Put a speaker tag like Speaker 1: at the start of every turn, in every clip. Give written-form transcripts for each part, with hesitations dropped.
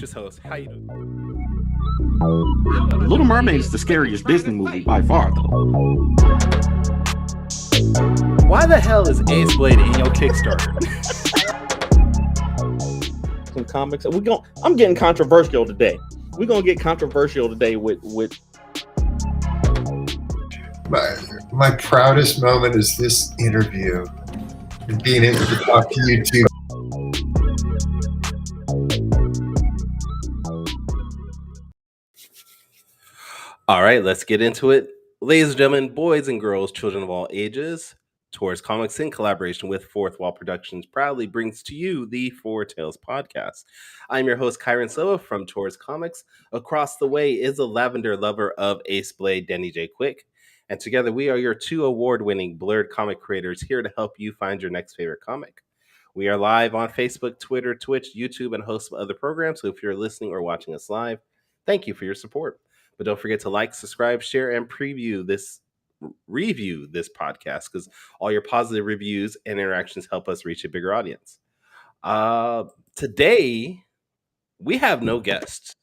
Speaker 1: Host. How you doing?
Speaker 2: Little Mermaid is the scariest Disney movie by far, though.
Speaker 1: Why the hell is Ace Blade in your Kickstarter?
Speaker 3: Some comics. I'm getting controversial today. We're gonna get controversial today with
Speaker 4: my proudest moment is this interview and being able to talk to you two.
Speaker 1: All right, let's get into it. Ladies and gentlemen, boys and girls, children of all ages, Taurus Comics in collaboration with Fourth Wall Productions proudly brings to you the Four Tales podcast. I'm your host, Kyron Silva from Taurus Comics. Across the way is a lavender lover of Ace Blade, Denny J. Quick. And together we are your two award-winning blurred comic creators here to help you find your next favorite comic. We are live on Facebook, Twitter, Twitch, YouTube, and host of other programs. So if you're listening or watching us live, thank you for your support. But don't forget to like, subscribe, share, and review this podcast, because all your positive reviews and interactions help us reach a bigger audience. Today, we have no guests.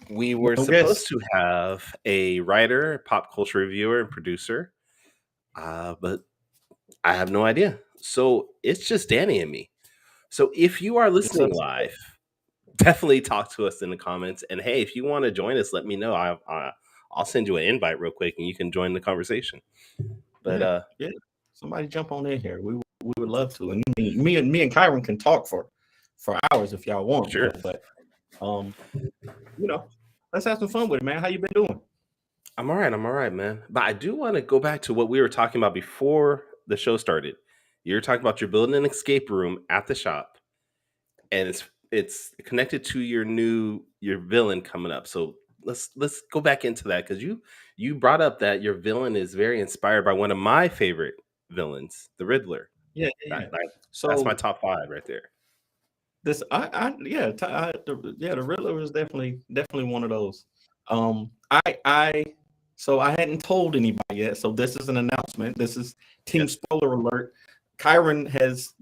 Speaker 1: We were supposed to have a writer, pop culture reviewer, and producer, but I have no idea. So it's just Danny and me. So if you are listening live, definitely talk to us in the comments. And hey, if you want to join us, let me know. I'll send you an invite real quick, and you can join the conversation. But
Speaker 3: yeah, somebody jump on in here. We would love to. And me and Kyron can talk for hours if y'all want.
Speaker 1: Sure.
Speaker 3: But let's have some fun with it, man. How you been doing?
Speaker 1: I'm all right, man. But I do want to go back to what we were talking about before the show started. You were talking about you're building an escape room at the shop, and it's connected to your villain coming up. So let's go back into that, because you brought up that your villain is very inspired by one of my favorite villains, the Riddler.
Speaker 3: Yeah.
Speaker 1: So that's my top 5 right there.
Speaker 3: The Riddler was definitely one of those. So I hadn't told anybody yet. So this is an announcement. This is Team Spoiler Alert. Kyron has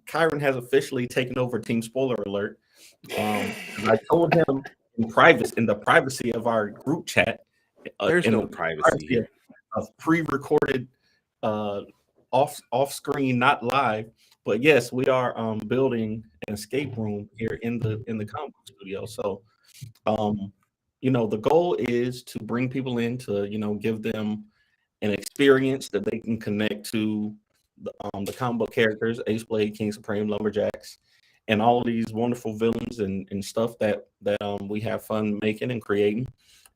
Speaker 3: officially taken over Team Spoiler Alert. I told him in the privacy of our group chat.
Speaker 1: There's no privacy here.
Speaker 3: Of pre-recorded, off-screen, not live. But yes, we are building an escape room here in the comic studio. So, the goal is to bring people in to give them an experience that they can connect to the comic book characters, Ace Blade, King Supreme, Lumberjacks, and all these wonderful villains and stuff that we have fun making and creating.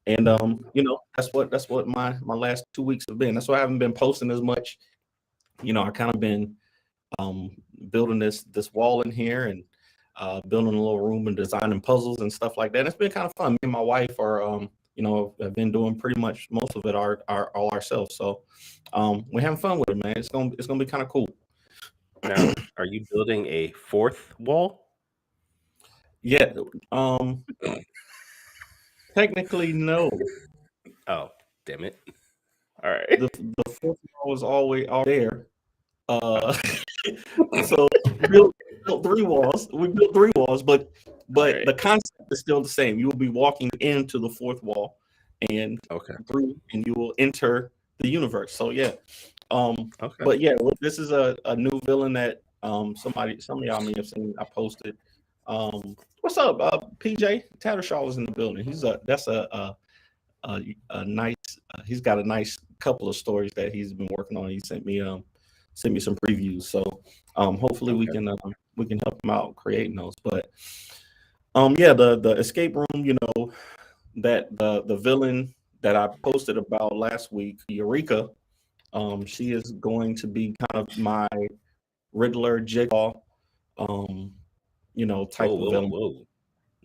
Speaker 3: And that's what my last 2 weeks have been. That's why I haven't been posting as much. I kind of been building this wall in here and building a little room and designing puzzles and stuff like that. It's been kind of fun. Me and my wife are have been doing pretty much most of it all ourselves. So we're having fun with it, man. It's gonna be kind of cool.
Speaker 1: Now, are you building a 4th wall?
Speaker 3: Yeah. Technically, no.
Speaker 1: Oh, damn it! All right.
Speaker 3: The 4th wall was always there. So we built 3 walls. We built 3 walls, but right. The concept is still the same. You will be walking into the 4th wall, and through, and you will enter the universe. So yeah. But yeah, this is a new villain that some of y'all may have seen. I posted. What's up, PJ Tattershaw is in the building. He's a nice. He's got a nice couple of stories that he's been working on. He sent me some previews. So hopefully we can help him out creating those. But the escape room. That the villain that I posted about last week, Eureka. She is going to be kind of my Riddler Jigsaw, type of villain.
Speaker 1: Whoa.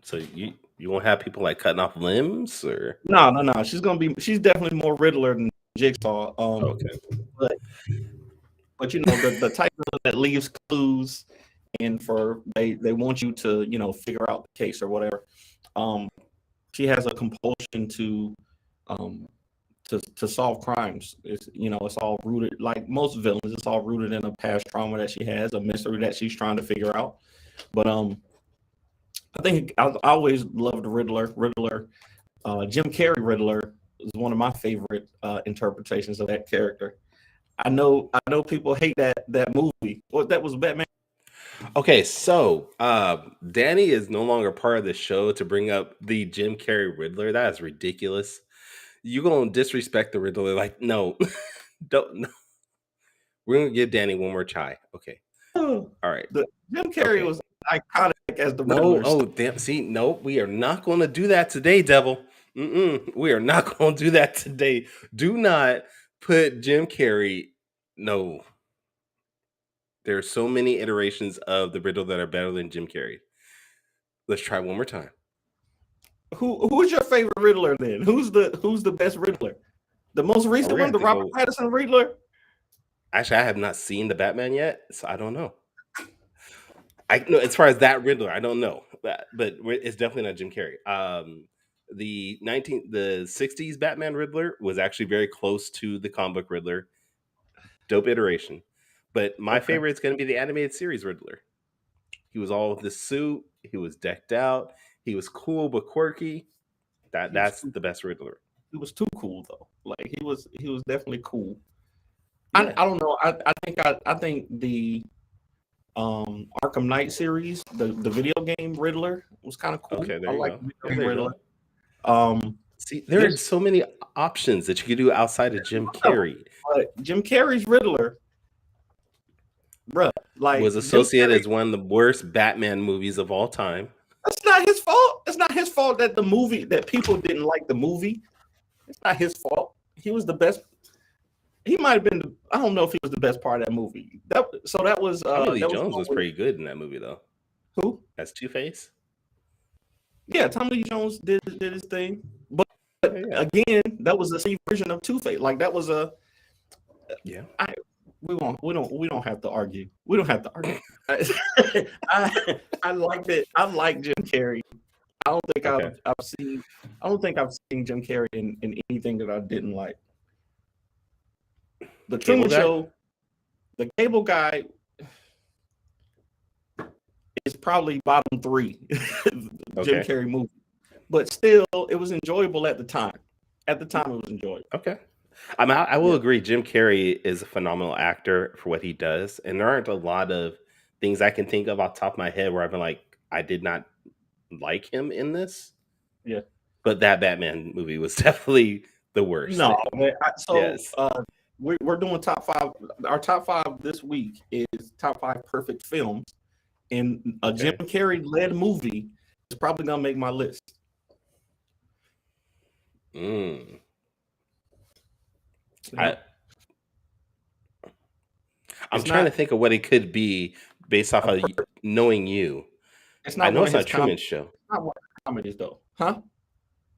Speaker 1: So you won't have people like cutting off limbs, or
Speaker 3: no. She's definitely more Riddler than Jigsaw. But the type of that leaves clues, and they want you to figure out the case or whatever. She has a compulsion to solve crimes. It's all rooted, like most villains, it's all rooted in a past trauma that she has, a mystery that she's trying to figure out. But I think I always loved Riddler. Jim Carrey Riddler is one of my favorite interpretations of that character. I know people hate that movie. Well, that was Batman.
Speaker 1: Okay, so Danny is no longer part of the show to bring up the Jim Carrey Riddler. That is ridiculous. You gonna disrespect the Riddler? Like, no, don't. No. We're gonna give Danny one more try. Okay, all right.
Speaker 3: The Jim Carrey was iconic as the
Speaker 1: No,
Speaker 3: Riddler.
Speaker 1: damn. See, no, we are not going to do that today, Devil. We are not going to do that today. Do not put Jim Carrey. No. There are so many iterations of the Riddler that are better than Jim Carrey. Let's try one more time.
Speaker 3: Who's your favorite Riddler then? Who's the best Riddler? The most recent one, the Robert Pattinson Riddler?
Speaker 1: Actually, I have not seen the Batman yet, so I don't know. I know as far as that Riddler, I don't know, but it's definitely not Jim Carrey. The 60s Batman Riddler was actually very close to the comic book Riddler. Dope iteration. But my favorite is going to be the animated series Riddler. He was all with the suit. He was decked out. He was cool but quirky. That's the best Riddler.
Speaker 3: He was too cool though. Like he was definitely cool. Yeah. I don't know. I think the Arkham Knight series, the video game Riddler was kind of cool.
Speaker 1: Okay, there
Speaker 3: I
Speaker 1: you
Speaker 3: like
Speaker 1: go.
Speaker 3: Riddler.
Speaker 1: See, there are so many options that you could do outside of Jim Carrey.
Speaker 3: But Jim Carrey's Riddler, bruh, like
Speaker 1: was associated as one of the worst Batman movies of all time.
Speaker 3: That's not his fault. It's not his fault that people didn't like the movie. It's not his fault. He was the best. He might have been. I don't know if he was the best part of that movie. That was.
Speaker 1: Tommy Lee Jones was pretty good in that movie, though.
Speaker 3: Who?
Speaker 1: As Two-Face.
Speaker 3: Yeah, Tommy Lee Jones did his thing, but again, that was the same version of Two-Face. Like that was a.
Speaker 1: Yeah.
Speaker 3: We don't have to argue. We don't have to argue. I liked it. I like Jim Carrey. I don't think I've seen Jim Carrey in anything that I didn't like. The Truman Show, The Cable Guy is probably bottom 3 Jim Carrey movie. But still, it was enjoyable at the time. At the time, it was enjoyable.
Speaker 1: Okay. I will agree. Jim Carrey is a phenomenal actor for what he does, and there aren't a lot of things I can think of off the top of my head where I've been like, I did not like him in this.
Speaker 3: Yeah,
Speaker 1: but that Batman movie was definitely the worst.
Speaker 3: No, man. We're doing top 5. Our top 5 this week is top 5 perfect films, and a Jim Carrey led movie is probably gonna make my list.
Speaker 1: I'm trying to think of what it could be based off of knowing you. I know it's not Truman Show.
Speaker 3: It's not one of the comedies though, huh?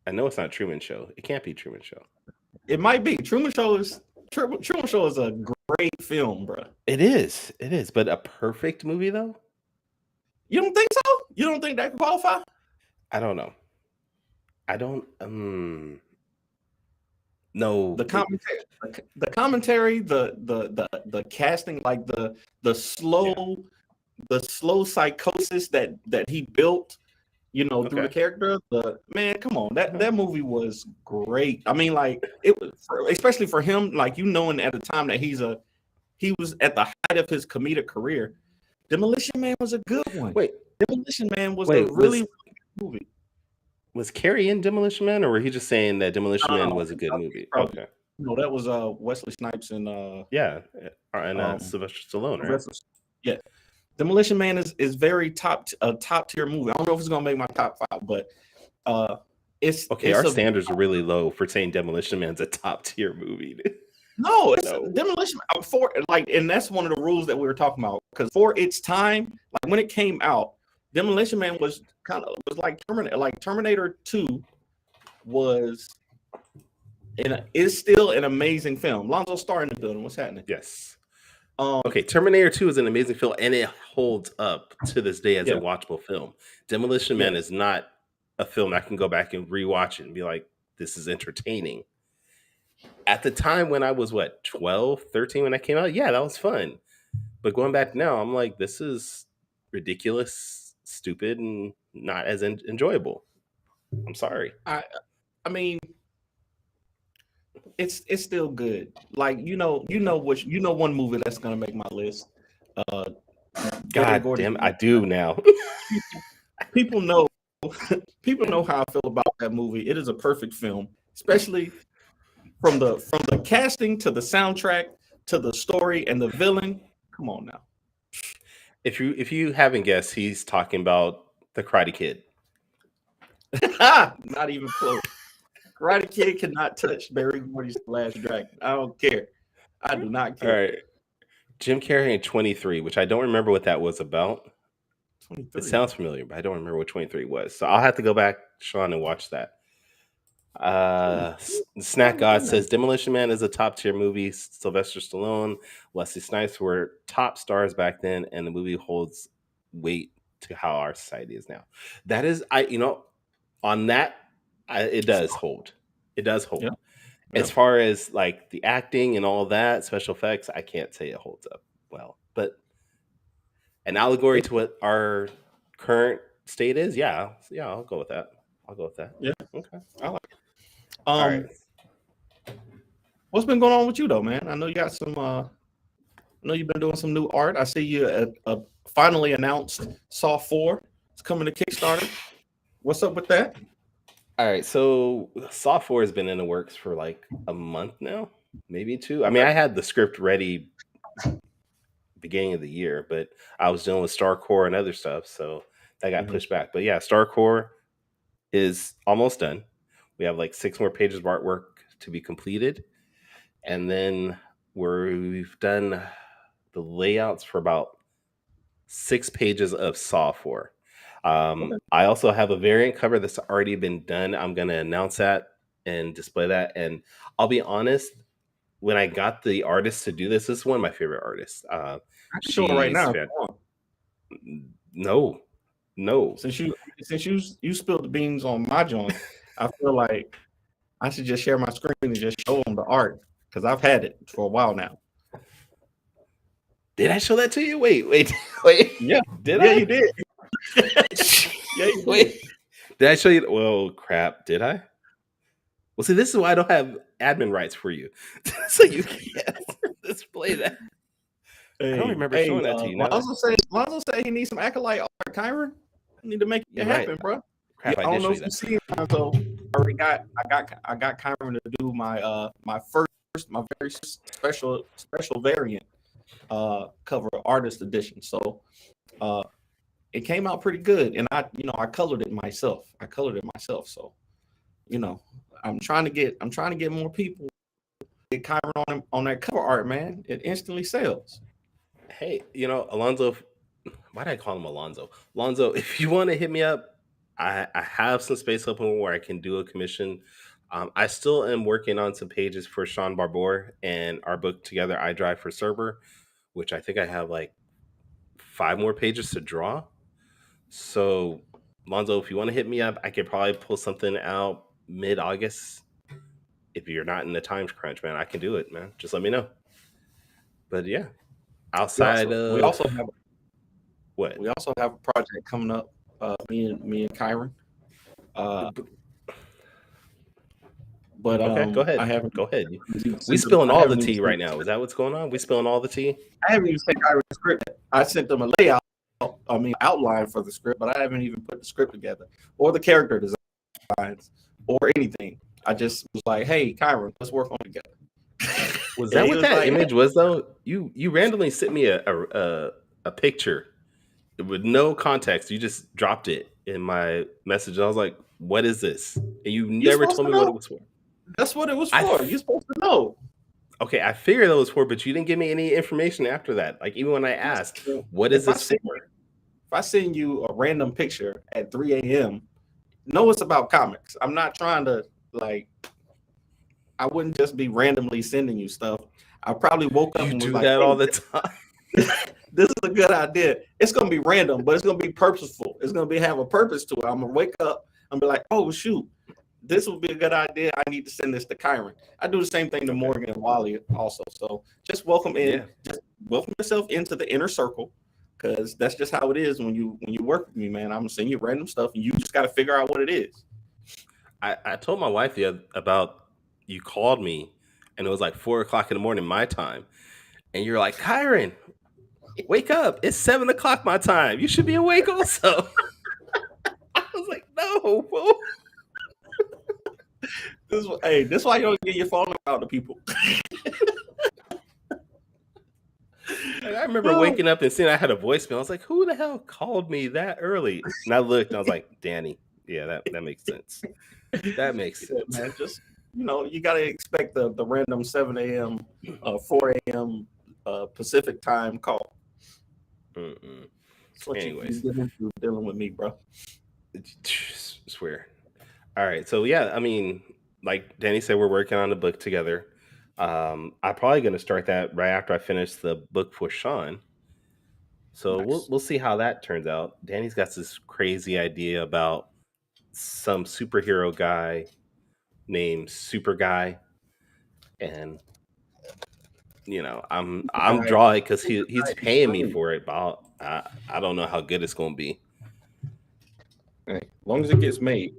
Speaker 1: I know it's not Truman Show. It can't be Truman Show.
Speaker 3: It might be. Truman Show is a great film, bro.
Speaker 1: It is, but a perfect movie though.
Speaker 3: You don't think so? You don't think that could qualify?
Speaker 1: I don't know. I don't. No.
Speaker 3: The commentary, the casting, like the slow psychosis that he built, through the character. Come on, that movie was great. I mean, like it was, especially for him, like at the time that he was at the height of his comedic career. Demolition Man was a good one. Demolition Man was a really good movie.
Speaker 1: Was Carrey in Demolition Man, or were he just saying that Demolition Man was a good movie?
Speaker 3: Probably. Okay. No, that was Wesley Snipes and
Speaker 1: Sylvester Stallone, right?
Speaker 3: Yeah. Demolition Man is very top tier movie. I don't know if it's gonna make my top 5, but it's okay.
Speaker 1: Our standards are really low for saying Demolition Man's a top tier movie.
Speaker 3: No, it's Demolition Man and that's one of the rules that we were talking about, because for its time, like when it came out, Demolition Man was like Terminator. Like Terminator 2 is still an amazing film. Lonzo Starr in the building. What's happening?
Speaker 1: Yes. Terminator 2 is an amazing film, and it holds up to this day as a watchable film. Demolition Man is not a film I can go back and rewatch it and be like, this is entertaining. At the time when I was 12, 13 when I came out, that was fun. But going back now, I'm like, this is ridiculous, stupid, and not as enjoyable. I'm sorry.
Speaker 3: I mean, it's still good. Like one movie that's gonna make my list.
Speaker 1: God damn, I do now.
Speaker 3: People know how I feel about that movie. It is a perfect film, especially from the casting to the soundtrack to the story and the villain. Come on now.
Speaker 1: If you haven't guessed, he's talking about the Karate Kid.
Speaker 3: Not even close. Karate Kid cannot touch Barry Gordy's Last Dragon. I don't care. I do not care.
Speaker 1: All right. Jim Carrey in 23, which I don't remember what that was about.
Speaker 3: 23.
Speaker 1: It sounds familiar, but I don't remember what 23 was. So I'll have to go back, Sean, and watch that. Snack God says Demolition Man is a top tier movie. Sylvester Stallone, Wesley Snipes were top stars back then, and the movie holds weight to how our society is now. That is, on that, it does hold. It does hold.
Speaker 3: Yeah.
Speaker 1: As far as like the acting and all that, special effects, I can't say it holds up well. But an allegory to what our current state is, yeah, I'll go with that.
Speaker 3: Yeah.
Speaker 1: Okay.
Speaker 3: I like it.
Speaker 1: All right.
Speaker 3: What's been going on with you though, man? I know you got some. I know you've been doing some new art. I see you finally announced Saw 4. It's coming to Kickstarter. What's up with that?
Speaker 1: All right, so Saw 4 has been in the works for like a month now, maybe 2. I mean, I had the script ready beginning of the year, but I was dealing with StarCore and other stuff, so that got pushed back. But yeah, StarCore is almost done. We have like 6 more pages of artwork to be completed, and then we've done the layouts for about 6 pages of Saw 4. I also have a variant cover that's already been done. I'm going to announce that and display that. And I'll be honest, when I got the artist to do this is one of my favorite artists.
Speaker 3: I can show it right now.
Speaker 1: No.
Speaker 3: Since you spilled the beans on my joint, I feel like I should just share my screen and just show them the art because I've had it for a while now.
Speaker 1: Did I show that to you? Wait.
Speaker 3: Yeah.
Speaker 1: Did
Speaker 3: I?
Speaker 1: Yeah,
Speaker 3: you did. Yeah, you
Speaker 1: Wait. Did I show you? Well, crap. Did I? Well, see, this is why I don't have admin rights for you. So you can't display that.
Speaker 3: Hey,
Speaker 1: I don't remember showing that to you.
Speaker 3: Lonzo say he needs some acolyte art, Kyron. I need to make it happen, bro.
Speaker 1: Crap,
Speaker 3: I don't know if you see it, so I got Kyron to do my my very special variant cover artist edition. So it came out pretty good, and I colored it myself. So I'm trying to get more people get Kyron on that cover art, man. It instantly sells.
Speaker 1: Hey, Alonzo, why did I call him Alonzo? Alonzo, if you want to hit me up, I have some space open where I can do a commission. I still am working on some pages for Sean Barbour and our book together, I Drive for Cerber, which I think I have like 5 more pages to draw. So, Alonzo, if you want to hit me up, I could probably pull something out mid-August. If you're not in the time crunch, man, I can do it, man. Just let me know. But yeah, outside
Speaker 3: we also have
Speaker 1: what?
Speaker 3: We also have a project coming up. Me and Kyron. But
Speaker 1: okay, go ahead. Go ahead. We spilling all the tea right now. Is that what's going on? We spilling all the tea?
Speaker 3: I haven't even sent Kyron the script. I sent them a layout. Outline for the script, but I haven't even put the script together or the character designs or anything. I just was like, "Hey, Kyron, let's work on it together."
Speaker 1: Was that what that image was though? You randomly sent me a picture with no context. You just dropped it in my message. I was like, "What is this?" And you never told me what it was for.
Speaker 3: That's what it was for. You're supposed to know.
Speaker 1: Okay, I figured that was for, but you didn't give me any information after that. Like even when I asked, "What is this for?"
Speaker 3: If I send you a random picture at 3 a.m., know it's about comics. I'm not trying to I wouldn't just be randomly sending you stuff. I probably woke up and was like,
Speaker 1: that all the time.
Speaker 3: This is a good idea. It's gonna be random, but it's gonna be purposeful. It's gonna have a purpose to it. I'm gonna wake up and be like, oh shoot, this would be a good idea. I need to send this to Kyron. I do the same thing to Morgan and Wally also. So just welcome in. Yeah. Just welcome yourself into the inner circle. because that's just how it is when you work with me, man. I'm gonna send you random stuff, and you just got to figure out what it is.
Speaker 1: I told my wife about you called me, and it was like 4 o'clock in the morning my time, and you're like, Kyron, wake up! It's 7 o'clock my time. You should be awake also. I was like, no, bro.
Speaker 3: This is why you don't get your phone out to people.
Speaker 1: I remember waking up and seeing I had a voicemail. I was like, who the hell called me that early? And I looked and I was like, Danny. Yeah, that makes sense. That makes sense.
Speaker 3: Man, just you gotta expect the random 7 a.m., 4 a.m. Pacific time call. That's what
Speaker 1: Anyways,
Speaker 3: you get into dealing with me, bro.
Speaker 1: Swear. All right, so yeah, I mean, like Danny said, we're working on the book together. I'm probably going to start that right after I finish the book for Sean. So
Speaker 3: Nice.
Speaker 1: we'll see how that turns out. Danny's got this crazy idea about some superhero guy named Super Guy, and I'm drawing because he's paying me for it, but I don't know how good it's going to be.
Speaker 3: Hey, as long as it gets made.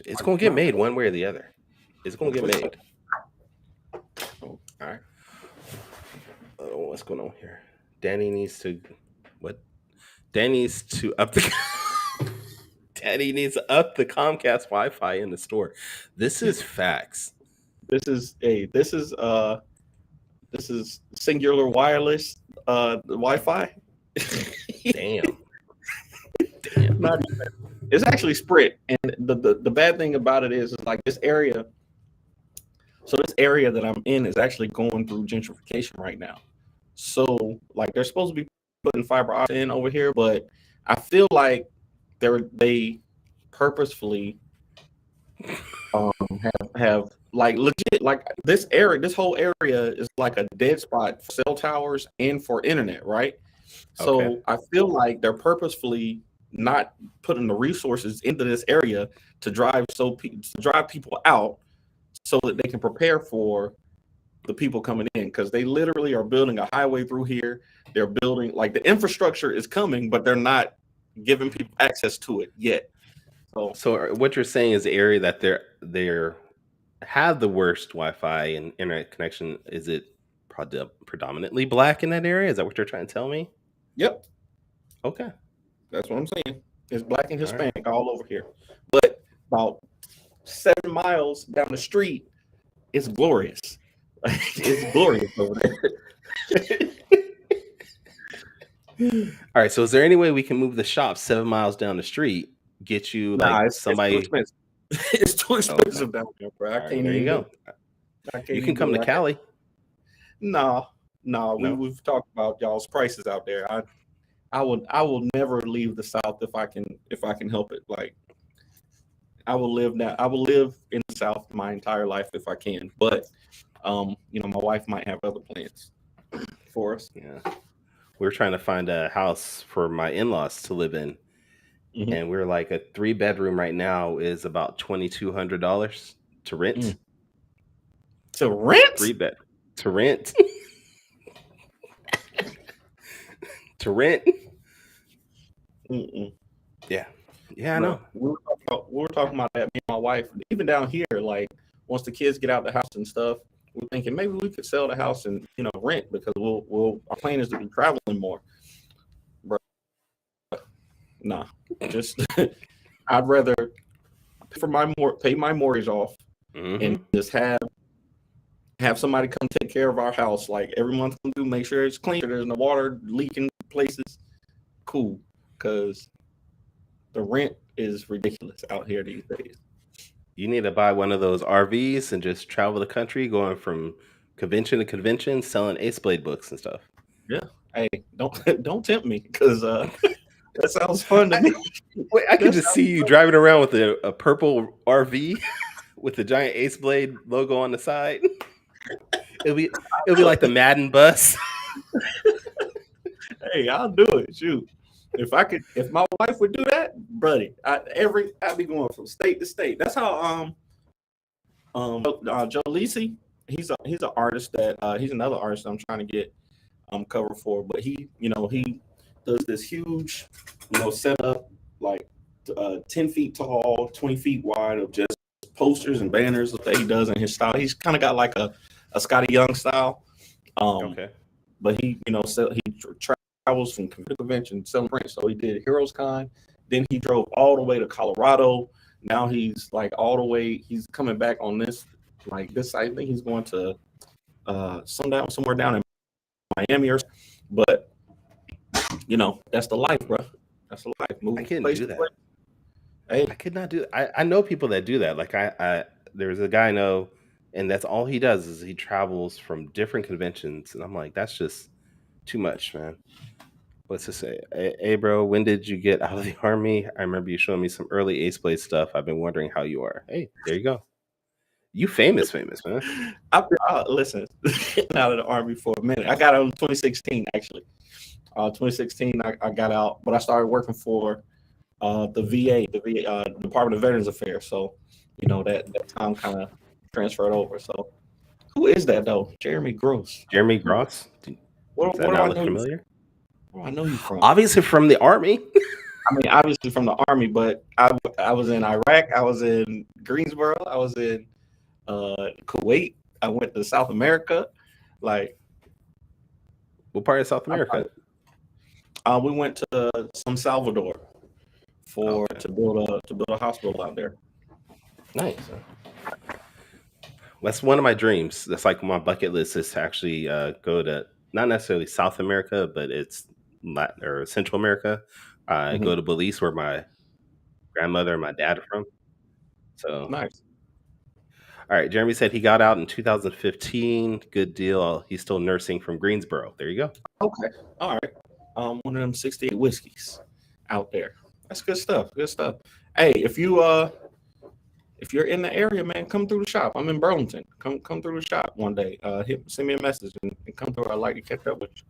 Speaker 1: It's going to get made one way or the other. It's going to get made. All right. What's going on here? Danny needs to up the Danny needs to up the Comcast Wi-Fi in the store. This is facts.
Speaker 3: This is singular wireless Wi-Fi.
Speaker 1: Damn.
Speaker 3: Not even. It's actually Sprint, and the bad thing about it is like this area. So this area that I'm in is actually going through gentrification right now. So like they're supposed to be putting fiber optic in over here, but I feel like they purposefully have like legit like this whole area is like a dead spot for cell towers and for internet, right? So
Speaker 1: Okay.
Speaker 3: I feel like they're purposefully not putting the resources into this area to drive people out so that they can prepare for the people coming in, because they literally are building a highway through here. They're building like the infrastructure is coming, but they're not giving people access to it yet.
Speaker 1: So what you're saying is the area that they're have the worst Wi-Fi and internet connection. Is it predominantly black in that area? Is that what you're trying to tell me?
Speaker 3: Yep.
Speaker 1: Okay.
Speaker 3: That's what I'm saying. It's black and Hispanic all over here. But about 7 miles down the street, it's glorious. It's glorious over there.
Speaker 1: All right. So is there any way we can move the shop 7 miles down the street, get you somebody?
Speaker 3: It's too expensive. It's too expensive down there, bro.
Speaker 1: There you go. You can come to Cali.
Speaker 3: No. We've talked about y'all's prices out there. I will never leave the South if I can help it. Like I will live in the South my entire life if I can. But my wife might have other plans for us.
Speaker 1: Yeah. We're trying to find a house for my in-laws to live in. Mm-hmm. And we're like a 3-bedroom right now is about $2,200 to rent.
Speaker 3: To rent?
Speaker 1: 3-bed to rent. To rent.
Speaker 3: Mm-mm.
Speaker 1: Yeah, I know.
Speaker 3: We were talking about that. Me and my wife, even down here, like once the kids get out the house and stuff, we're thinking maybe we could sell the house and rent, because our plan is to be traveling more. Bro, nah, just I'd rather pay my mortgage off, mm-hmm. and just have somebody come take care of our house like every month. Make sure it's clean. There's no water leaking places. Cool, because the rent is ridiculous out here these days.
Speaker 1: You need to buy one of those RVs and just travel the country, going from convention to convention, selling Ace Blade books and stuff.
Speaker 3: Yeah. Hey, don't tempt me, because that sounds fun to me.
Speaker 1: Wait, I could just see you driving around with a purple RV with the giant Ace Blade logo on the side. It'll be like the Madden bus.
Speaker 3: Hey, I'll do it. Shoot. If my wife would do that, buddy, I'd be going from state to state. That's how Joe Lisi, he's an artist that he's another artist I'm trying to get cover for. But he does this huge, setup, like 10 feet tall, 20 feet wide, of just posters and banners that he does in his style. He's kind of got like a Scotty Young style.
Speaker 1: Okay.
Speaker 3: But he travels from convention to convention selling print. So he did Heroes Con. Then he drove all the way to Colorado. Now he's like all the way. He's coming back on this. Like this, I think he's going to somewhere down in Miami or. But that's the life, bro. That's the life.
Speaker 1: I couldn't do that.
Speaker 3: Hey,
Speaker 1: I could not do. I know people that do that. Like there's a guy I know, and that's all he does is he travels from different conventions, and I'm like, that's just too much, man. What's to say? Hey, bro, when did you get out of the army? I remember you showing me some early Ace Blade stuff. I've been wondering how you are. Hey, there you go. You famous, man.
Speaker 3: Listen, out of the army for a minute. I got out in 2016, actually. 2016, I got out, but I started working for the VA, Department of Veterans Affairs. So, that time kind of transferred over. So, who is that though? Jeremy Gross.
Speaker 1: Jeremy Gross.
Speaker 3: What do I know
Speaker 1: familiar?
Speaker 3: Where do I know you from?
Speaker 1: Obviously from the army.
Speaker 3: I mean, obviously from the army, but I was in Iraq. I was in Greensboro. I was in Kuwait. I went to South America. Like,
Speaker 1: what part of South America?
Speaker 3: We went to San Salvador to build a hospital out there.
Speaker 1: Nice. That's one of my dreams. That's like my bucket list is to actually go to not necessarily South America, but it's Latin or Central America. Go to Belize, where my grandmother and my dad are from. So
Speaker 3: nice.
Speaker 1: All right, Jeremy said he got out in 2015. Good deal. He's still nursing from Greensboro. There you go.
Speaker 3: Okay. All right. One of them 68 whiskeys out there. That's good stuff. Good stuff. Hey, if you're in the area, man, come through the shop. I'm in Burlington. Come through the shop one day. Send me a message and come through. I'd like to catch up with you.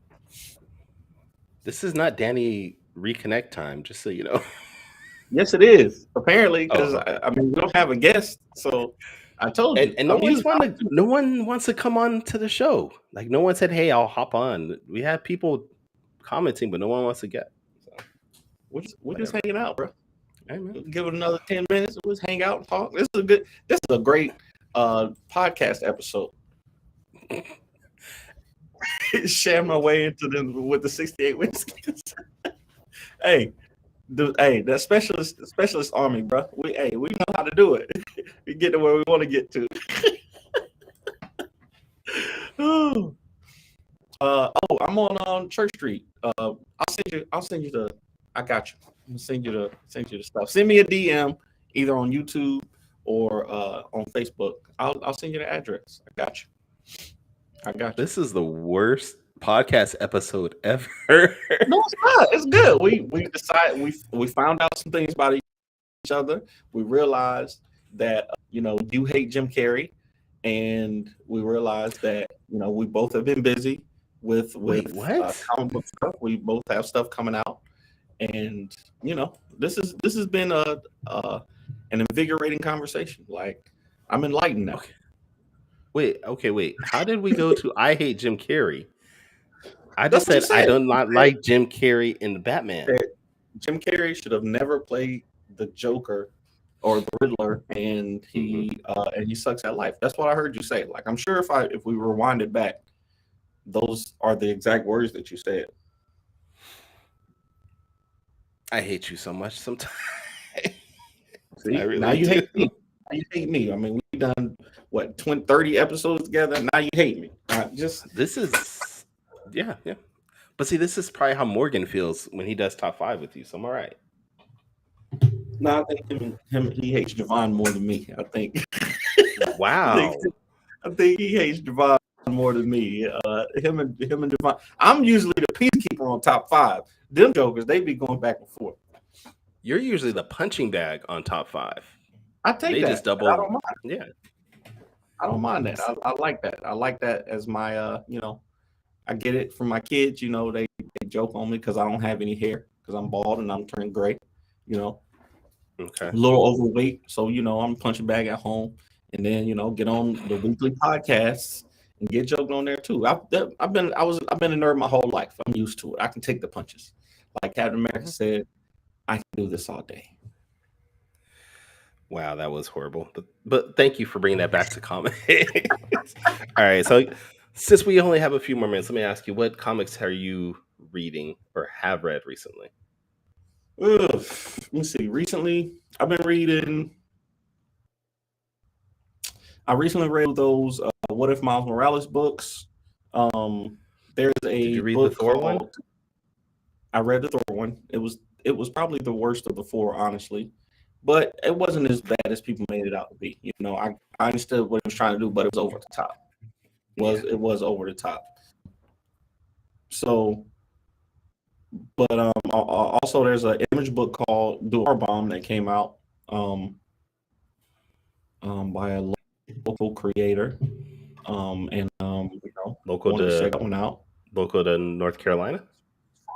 Speaker 1: This is not Danny reconnect time, just so you know.
Speaker 3: Yes, it is. Apparently, because we don't have a guest, so I told you.
Speaker 1: And no one wants to come on to the show. Like no one said, "Hey, I'll hop on." We have people commenting, but no one wants to get. So
Speaker 3: we're just hanging out, bro.
Speaker 1: Hey, man.
Speaker 3: Give it another 10 minutes. We'll just hang out and talk. This is a great podcast episode. Share my way into them with the 68 whiskeys. Hey, that specialist army, bro. We know how to do it. We get to where we want to get to. I'm on Church Street. I'll send you the. I got you. I'm gonna send you the stuff. Send me a DM either on YouTube or on Facebook. I'll send you the address. I got you.
Speaker 1: This is the worst podcast episode ever.
Speaker 3: No, it's not. It's good. We decided we found out some things about each other. We realized that you hate Jim Carrey, and we realized that we both have been busy with comic book stuff. We both have stuff coming out, and this has been an invigorating conversation. Like, I'm enlightened now.
Speaker 1: Wait. How did we go to I hate Jim Carrey? I just said I do not like Jim Carrey in the Batman.
Speaker 3: Jim Carrey should have never played the Joker or the Riddler, and he sucks at life. That's what I heard you say. Like, I'm sure if we rewind it back, those are the exact words that you said.
Speaker 1: I hate you so much sometimes.
Speaker 3: See, now you hate me. Now you hate me. I mean, we've done 30 episodes together. Now you hate me.
Speaker 1: This is yeah. But see, this is probably how Morgan feels when he does top 5 with you. So I'm all right.
Speaker 3: No, I think he hates Javon more than me. I think.
Speaker 1: Wow.
Speaker 3: I think he hates Javon more than me. Him and Javon. I'm usually the peacekeeper on top 5. Them jokers, they be going back and forth.
Speaker 1: You're usually the punching bag on top 5.
Speaker 3: I take
Speaker 1: they
Speaker 3: that.
Speaker 1: Just double.
Speaker 3: I don't mind.
Speaker 1: Yeah.
Speaker 3: I don't mind that. I like that. I like that as my I get it from my kids. They joke on me because I don't have any hair because I'm bald and I'm turning gray.
Speaker 1: Okay.
Speaker 3: A little overweight. So I'm punching bag at home, and then get on the weekly podcasts and get joked on there too. I've been a nerd my whole life. I'm used to it. I can take the punches. Like Captain America said, I can do this all day.
Speaker 1: Wow, that was horrible. But thank you for bringing that back to comics. All right, so since we only have a few more minutes, let me ask you, what comics are you reading or have read recently?
Speaker 3: Let me see. Recently, I've been reading. I recently read those What If Miles Morales books. There's a
Speaker 1: Did you read
Speaker 3: book
Speaker 1: the Thor
Speaker 3: called,
Speaker 1: one?
Speaker 3: I read the Thor one. It was probably the worst of the four, honestly, but it wasn't as bad as people made it out to be. You know, I understood what he was trying to do, but it was over the top. It was over the top. So, but also there's an Image book called Door Bomb that came out by a local creator.
Speaker 1: Local
Speaker 3: wanted to check
Speaker 1: to
Speaker 3: that one out.
Speaker 1: local to North Carolina.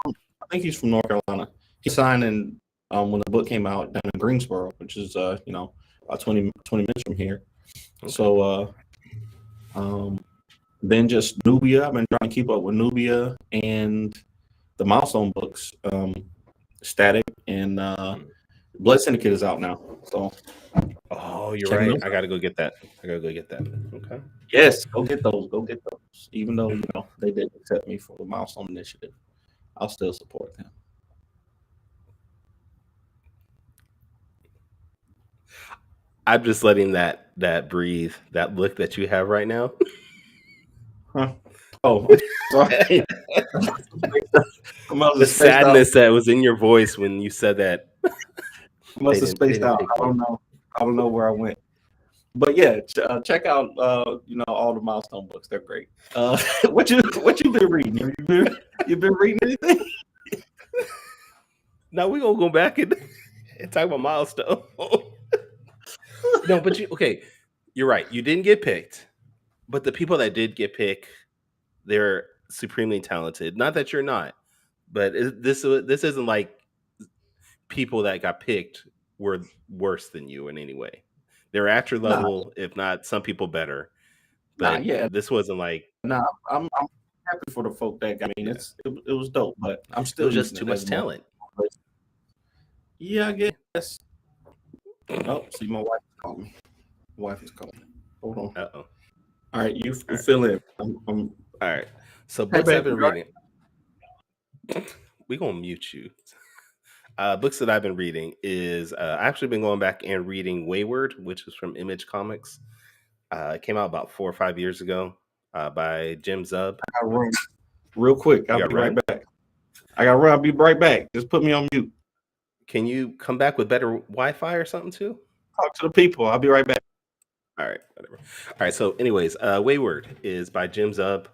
Speaker 3: I think he's from North Carolina. He signed in when the book came out down in Greensboro, which is about 20 minutes from here.
Speaker 1: Okay.
Speaker 3: So then just Nubia. I've been trying to keep up with Nubia and the Milestone books. Static and Blood Syndicate is out now. So
Speaker 1: Oh, you're
Speaker 3: check
Speaker 1: right.
Speaker 3: those
Speaker 1: I gotta go get that. Okay.
Speaker 3: yes, go get those. Go get those. Even though they didn't accept me for the Milestone Initiative, I'll still support them.
Speaker 1: I'm just letting that breathe. That look that you have right now.
Speaker 3: Huh? Oh, sorry.
Speaker 1: The sadness that was in your voice when you said that.
Speaker 3: I must have spaced out. I don't know where I went. But yeah, check out all the Milestone books. They're great. What you been reading? You been reading anything?
Speaker 1: Now we're gonna go back and talk about Milestone. No, but you're right. You didn't get picked, but the people that did get picked, they're supremely talented. Not that you're not, but this isn't like people that got picked were worse than you in any way. They're at your level, if not some people better. But this wasn't like.
Speaker 3: I'm happy for the folk that got. I mean, it was dope, but I'm still.
Speaker 1: It was just too much talent.
Speaker 3: Yeah, I guess. Oh, see, my wife is calling me. Wife is calling. Hold on.
Speaker 1: Uh-oh.
Speaker 3: All right, you fill in. I'm
Speaker 1: all right. So books I've been reading. We're gonna mute you. Books that I've been reading is I've actually been going back and reading Wayward, which is from Image Comics. It came out about 4 or 5 years ago by Jim Zub.
Speaker 3: I gotta run real quick. I'll be right back. I gotta run. I'll be right back. Just put me on mute.
Speaker 1: Can you come back with better Wi-Fi or something too?
Speaker 3: Talk to the people. I'll be right back.
Speaker 1: All right, whatever. All right, so anyways, Wayward is by Jim Zub.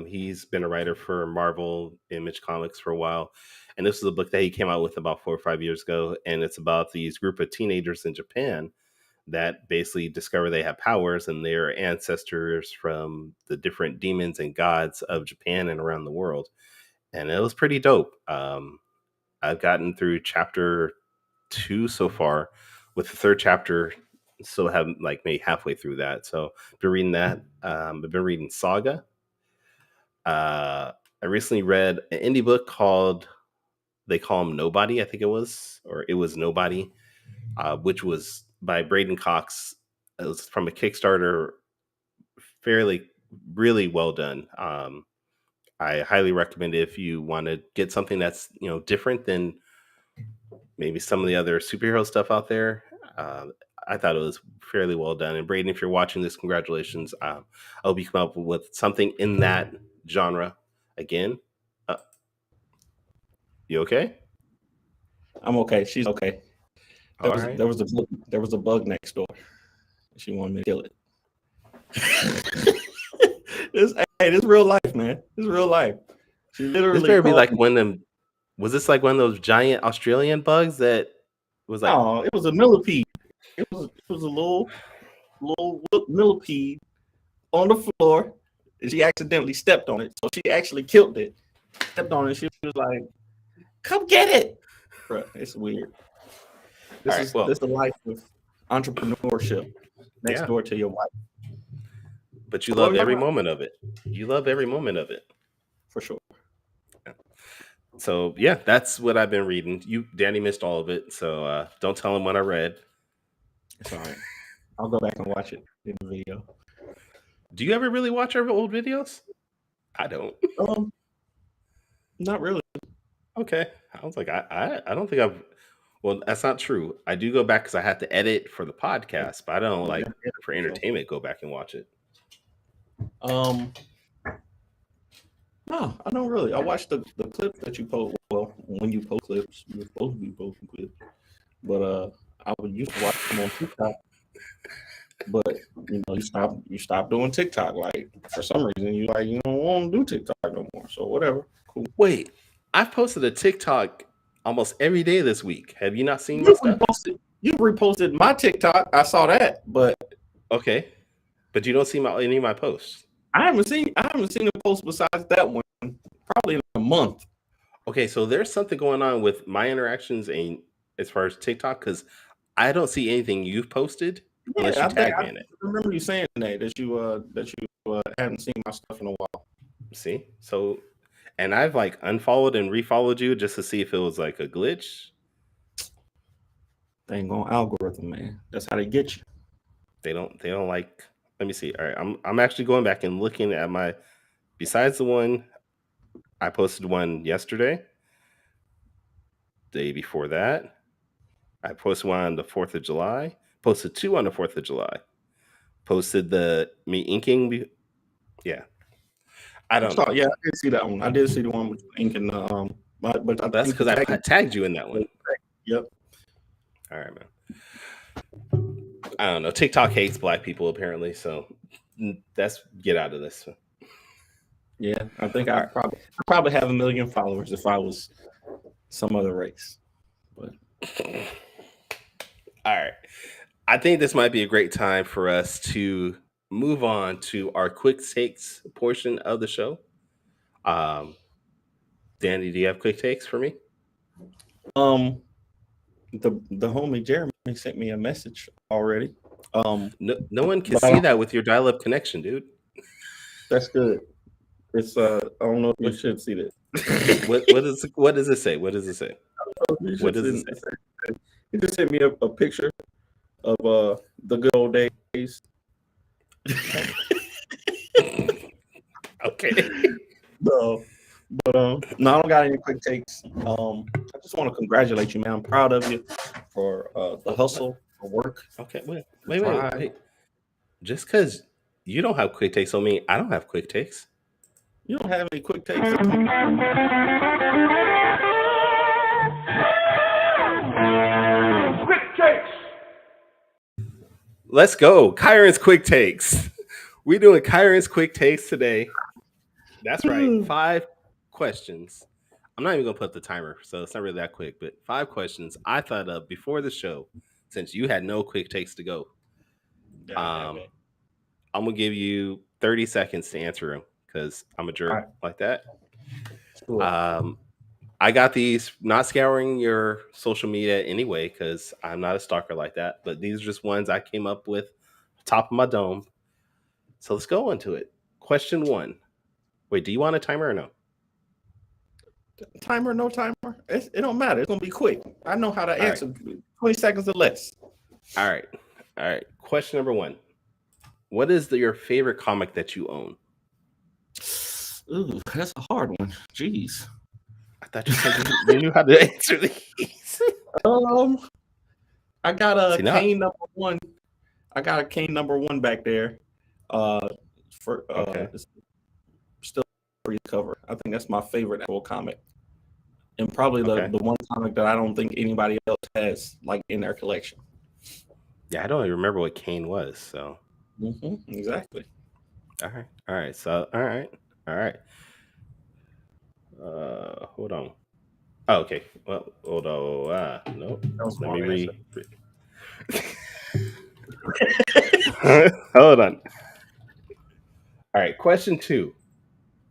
Speaker 1: He's been a writer for Marvel Image Comics for a while. And this is a book that he came out with about 4 or 5 years ago. And it's about these group of teenagers in Japan that basically discover they have powers and they're ancestors from the different demons and gods of Japan and around the world. And it was pretty dope. I've gotten through chapter 2 so far. With the third chapter, still haven't maybe halfway through that. So I've been reading that. I've been reading Saga. I recently read an indie book called They Call Him Nobody, I think it was Nobody, which was by Braden Cox. It was from a Kickstarter, really well done. I highly recommend it if you want to get something that's different than maybe some of the other superhero stuff out there. I thought it was fairly well done. And Braden, if you're watching this, congratulations. I hope you come up with something in that genre again. You okay?
Speaker 3: I'm okay. She's okay. There was a bug next door. She wanted me to kill it. This real life, man. This real life. She literally.
Speaker 1: This better be like one of them. Was this like one of those giant Australian bugs that was like?
Speaker 3: Oh, it was a millipede. It was a little millipede on the floor, and she accidentally stepped on it. So she actually killed it. Stepped on it. She was like, "Come get it." Bro, it's weird. This is the life of entrepreneurship next door to your wife.
Speaker 1: but you
Speaker 3: Well,
Speaker 1: love
Speaker 3: you're
Speaker 1: every
Speaker 3: right,
Speaker 1: moment of it. You love every moment of it.
Speaker 3: for sure.
Speaker 1: So yeah, that's what I've been reading. Danny missed all of it, so don't tell him what I read.
Speaker 3: It's all right. I'll go back and watch it in the video.
Speaker 1: Do you ever really watch our old videos? I don't.
Speaker 3: Not really.
Speaker 1: Okay, I was like, I don't think I've. Well, that's not true. I do go back because I have to edit for the podcast, but I don't like for entertainment go back and watch it.
Speaker 3: No, I don't really. I watched the clip that you post. Well, when you post clips, you're supposed to be posting clips. But I would used to watch them on TikTok. But you stopped doing TikTok. Like for some reason, you don't want to do TikTok no more. So whatever, cool.
Speaker 1: Wait, I've posted a TikTok almost every day this week. Have you not seen my stuff?
Speaker 3: You reposted my TikTok. I saw that, but
Speaker 1: okay, but you don't see any of my posts.
Speaker 3: I haven't seen a post besides that one probably in a month.
Speaker 1: Okay, so there's something going on with my interactions and as far as TikTok because I don't see anything you've posted unless you tag me in it.
Speaker 3: I remember you saying that you hadn't seen my stuff in a while.
Speaker 1: See, so and I've like unfollowed and refollowed you just to see if it was like a glitch.
Speaker 3: They ain't going algorithm, man. That's how they get you.
Speaker 1: They don't like. Let me see. All right, I'm actually going back and looking at my. Besides the one, I posted one yesterday. Day before that, I posted one on the 4th of July. Posted two on the 4th of July. Posted the me inking. Yeah, I don't know.
Speaker 3: Yeah, I did see that one. I did see the one with inking. But
Speaker 1: That's because I tagged you in that one.
Speaker 3: Yep.
Speaker 1: All right, man. I don't know. TikTok hates black people apparently, so that's get out of this.
Speaker 3: Yeah, I think I probably have 1 million followers if I was some other race. But
Speaker 1: all right, I think this might be a great time for us to move on to our quick takes portion of the show. Danny, do you have quick takes for me?
Speaker 3: The homie Jeremy sent me a message already.
Speaker 1: No one can see that with your dial-up connection, dude.
Speaker 3: That's good. It's I don't know if you should see this.
Speaker 1: What does it say? What does it say? What does it say?
Speaker 3: He just sent me a picture of the good old days.
Speaker 1: Okay.
Speaker 3: No, but no, I don't got any quick takes. I just want to congratulate you, man. I'm proud of you for the hustle, for work.
Speaker 1: Okay, wait. Just because you don't have quick takes on me, I don't have quick takes.
Speaker 3: You don't have any quick takes.
Speaker 2: Quick takes.
Speaker 1: Let's go. Kyron's quick takes. We're doing Kyron's quick takes today. That's right. 5 questions. I'm not even going to put the timer, so it's not really that quick, but 5 questions I thought of before the show since you had no quick takes to go. I'm going to give you 30 seconds to answer them because I'm a jerk like that.
Speaker 3: Cool.
Speaker 1: I got these, not scouring your social media anyway, because I'm not a stalker like that. But these are just ones I came up with, top of my dome. So let's go into it. Question 1. Wait, do you want a timer or no?
Speaker 3: Timer, no timer. It don't matter. It's gonna be quick. I know how to answer. Right. 20 seconds or less.
Speaker 1: All right. Question number 1. What is your favorite comic that you own?
Speaker 3: Ooh, that's a hard one. Jeez.
Speaker 1: I thought you said you knew how to answer these.
Speaker 3: I got a Kane number 1. I got a Kane number 1 back there. Still cover. I think that's my favorite Apple comic, and probably the one comic that I don't think anybody else has like in their collection.
Speaker 1: Yeah, I don't even remember what Kane was. So
Speaker 3: exactly.
Speaker 1: All right. So all right. Hold on. Oh, okay. Well, hold on. No. Let me read. Hold on. All right. Question 2.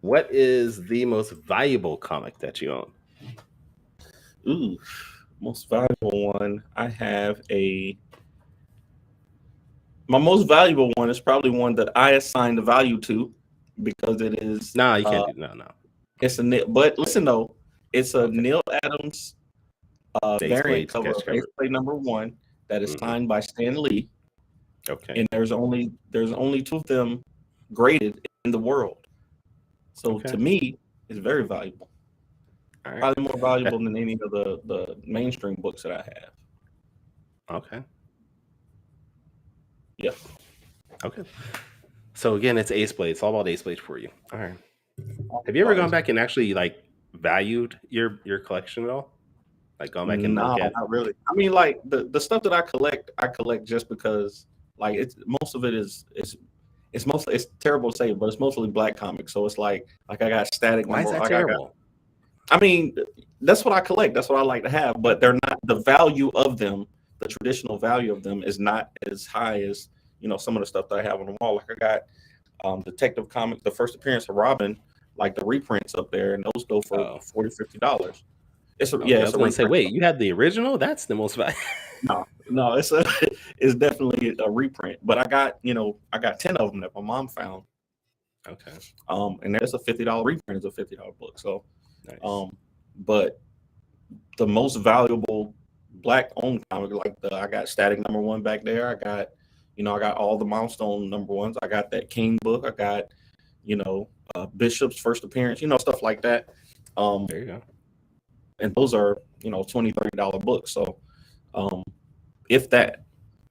Speaker 1: What is the most valuable comic that you own?
Speaker 3: Ooh, most valuable one. I have a My most valuable one is probably one that I assign the value to because it is.
Speaker 1: No, you can't do no.
Speaker 3: It's a but listen though, it's a
Speaker 1: Okay.
Speaker 3: Neil Adams
Speaker 1: Base
Speaker 3: variant
Speaker 1: plate,
Speaker 3: cover
Speaker 1: sketch
Speaker 3: of Base
Speaker 1: cover.
Speaker 3: Plate #1 that is signed by Stan Lee,
Speaker 1: Okay.
Speaker 3: and there's only 2 of them graded in the world. So to me, it's very valuable.
Speaker 1: All right.
Speaker 3: Probably more valuable than any of the mainstream books that I have.
Speaker 1: Okay.
Speaker 3: Yeah.
Speaker 1: Okay. So again, it's Ace Blade. It's all about Ace Blade for you. All right. Have you ever gone back and actually like valued your collection at all? Like gone back and
Speaker 3: No,
Speaker 1: look at?
Speaker 3: not really. I mean, like the stuff that I collect just because like it's most of it is mostly, it's terrible to say, but it's mostly black comics. So it's like I got Static.
Speaker 1: Why is that
Speaker 3: like
Speaker 1: terrible?
Speaker 3: I mean, that's what I collect. That's what I like to have. But they're not, the value of them, the traditional value of them is not as high as, some of the stuff that I have on the wall. Like I got Detective Comics, the first appearance of Robin, like the reprints up there, and those go for $40-$50.
Speaker 1: I was going to say, wait, you had the original? That's the most valuable.
Speaker 3: No, it's definitely a reprint. But I got 10 of them that my mom found.
Speaker 1: Okay.
Speaker 3: And there's a $50 reprint. It's a $50 book. So,
Speaker 1: nice.
Speaker 3: But the most valuable black-owned comic, like I got Static #1 back there. I got all the Milestone $1s. I got that King book. I got, Bishop's first appearance. Stuff like that.
Speaker 1: There you go.
Speaker 3: And those are $20-$30 books. So, if that,